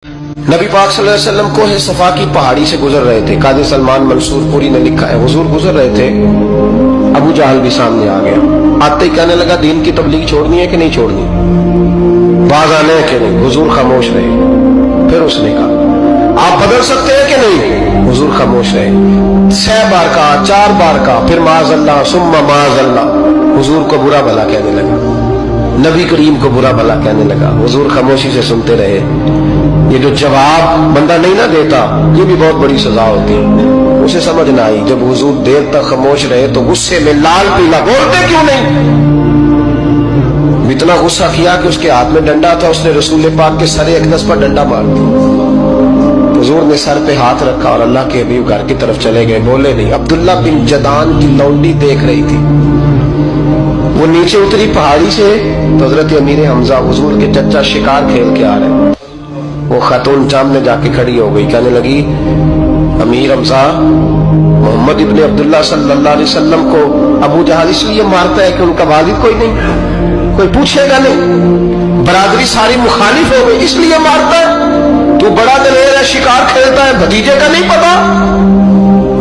नबी पाक सल्लल्लाहु अलैहि वसल्लम कोहे सफा की पहाड़ी से गुजर रहे थे। काजी सलमान मंसूरपुरी ने लिखा है, हुजूर गुजर रहे थे, अबू जहल भी सामने आ गया। आते ही कहने लगा, दीन की तबलीग छोड़नी है कि नहीं छोड़नी, बाज आने है कि नहीं। हुजूर खामोश रहे। फिर उसने कहा, आप बदल सकते हैं कि नहीं। हुजूर खामोश रहे। 6 बार कहा, 4 बार कहा, फिर माज़अल्लाह सुम्मा माज़अल्लाह। हुजूर को बुरा भला कहने लगा, नबी करीम को बुरा भला कहने लगा। हुजूर खामोशी से सुनते रहे। ये जो जवाब बंदा नहीं ना देता, ये भी बहुत बड़ी सजा होती है। उसे समझ ना आई, जब हुजूर देर तक खामोश रहे तो गुस्से में लाल पीला, बोलते क्यों नहीं। इतना गुस्सा किया कि उसके हाथ में डंडा था, उसने रसूल पाक के सरे अक़दस पर डंडा मार दिया। हुजूर ने सर पे हाथ रखा और अल्लाह के हबीब घर की तरफ चले गए, बोले नहीं। अब्दुल्ला बिन जदान की लौंडी देख रही थी, वो नीचे उतरी पहाड़ी से तो हजरत अमीर हमजा हुजूर के चचा शिकार खेल के आ रहे। वो खातून सामने जाके खड़ी हो गई, कहने लगी, अमीर हमजा, मोहम्मद इब्ने अब्दुल्ला सल्लल्लाहु अलैहि वसल्लम को अबू जहल इसलिए मारता है कि उनका वालिद कोई नहीं, कोई पूछेगा नहीं, बरादरी सारी मुखालिफ हो गई, इसलिए मारता है। तू बड़ा दलेर है, शिकार खेलता है, भतीजे का नहीं पता।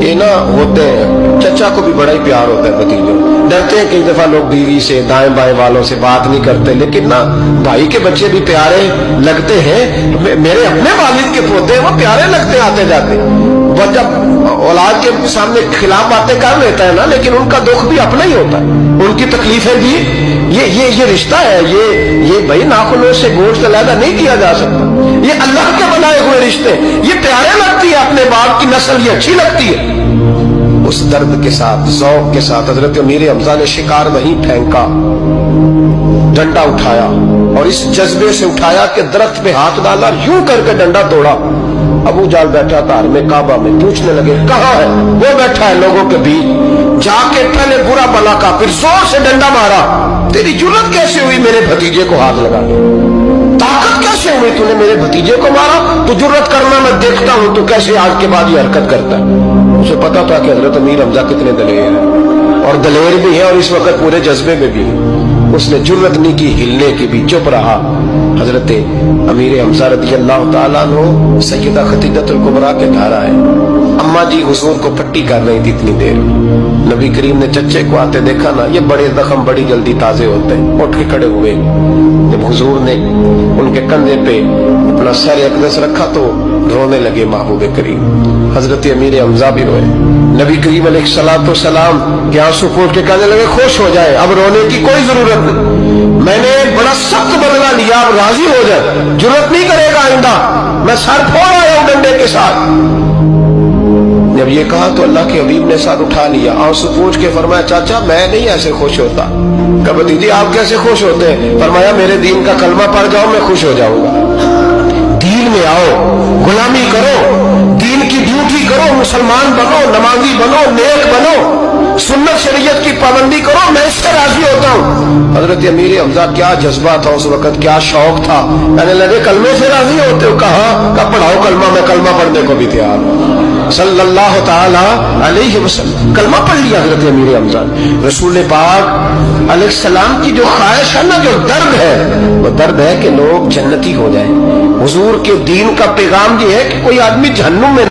ये ना होते हैं, चचा को भी बड़ा ही प्यार होता है भतीजों। डरते हैं कई दफा लोग बीवी से, दाएं बाएं वालों से बात नहीं करते, लेकिन ना भाई के बच्चे भी प्यारे लगते हैं। मेरे अपने वालिद के पोते हैं, वो प्यारे लगते हैं आते जाते। वो जब औलाद के सामने खिलाफ बातें कर लेता है ना, लेकिन उनका दुख भी अपना ही होता है, उनकी तकलीफें भी। ये रिश्ता है, ये भाई नाखूनों से गोश्त अलग नहीं किया जा सकता। ये अल्लाह के बनाए हुए रिश्ते, ये प्यारे लगती है, अपने बाप की नस्ल ये अच्छी लगती है। उस दर्द के साथ, ज़ौक़ के साथ हजरत अमीर हमजा ने शिकार वहीं फेंका, डंडा उठाया और इस जज्बे से उठाया कि दरख्त पे हाथ डाला, यूं करके डंडा तोड़ा। अबू जहल बैठा था में काबा में, पूछने लगे, कहाँ है वो? बैठा है लोगों के बीच। जाके पहले बुरा भला का, फिर जोर से डंडा मारा। तेरी जुर्रत कैसे हुई मेरे भतीजे को हाथ लगाने, ताकत कैसे हुई तूने मेरे भतीजे को मारा? तो जुर्रत करना मैं देखता हूं तू कैसे आज के बाद ये हरकत करता है। उसे पता था कि हजरत अमीर हमजा कितने दलेर हैं, और दलेर भी है और इस वक्त पूरे जज्बे में भी है। उसने जुर्रत नहीं की हिलने की भी, चुप रहा। हजरत अमीर हमजा रज़ी अल्लाह तआला अन्हु सैयदा खदीजतुल कुबरा के घर आए। अम्मा जी हुजूर को पट्टी कर रही थी इतनी देर। नबी करीम ने चच्चे को आते देखा ना, ये बड़े जख्म बड़ी जल्दी ताजे होते हैं। उठ के खड़े हुए। जब हुजूर ने उनके कंधे पे अपना सर अक़दस रखा तो रोने लगे महबूब करीम। हजरत अमीर हमजा भी रोए। नबी करीम अलैहिस्सलातु वस्सलाम के आंसू पोंछ के कहने लगे, खुश हो जाए, अब रोने की कोई जरूरत नहीं, मैंने बड़ा सख्त बदला लिया, अब राजी हो जाए, जरूरत नहीं करेगा आइंदा, मैं सर फोड़ आया हूं डंडे के साथ। जब ये कहा तो अल्लाह के हबीब ने सर उठा लिया, आंसू पोंछ के फरमाया, चाचा मैं नहीं ऐसे खुश होता। कब दीदी आप कैसे खुश होते हैं? फरमाया, मेरे दीन का कलमा पढ़ जाओ, मैं खुश हो जाऊंगा। दीन में आओ, गुलामी करो, दीन की ड्यूटी करो, मुसलमान बनो, नमाजी बनो, नेक बनो, सुन्नत शरीयत की पाबंदी करो, मैं इससे राजी होता हूँ। हजरत अमीर हमजा क्या जज्बा था उस वक्त, क्या शौक था। कहने लगे, कलमे से राजी होते हो? कहा पढ़ाओ कलमा, मैं कलमा पढ़ने को भी तैयार हूँ। सल्लल्लाहु ताला अलैहि वसल्लम कलमा पढ़ लिया हजरत अमीर हमजा। रसूल पाक अलैहिस्सलाम की जो ख्वाहिश है ना, जो दर्द है, वो दर्द है कि लोग जन्नती हो जाए। हुजूर के दीन का पैगाम ये है कि कोई आदमी जहन्नुम में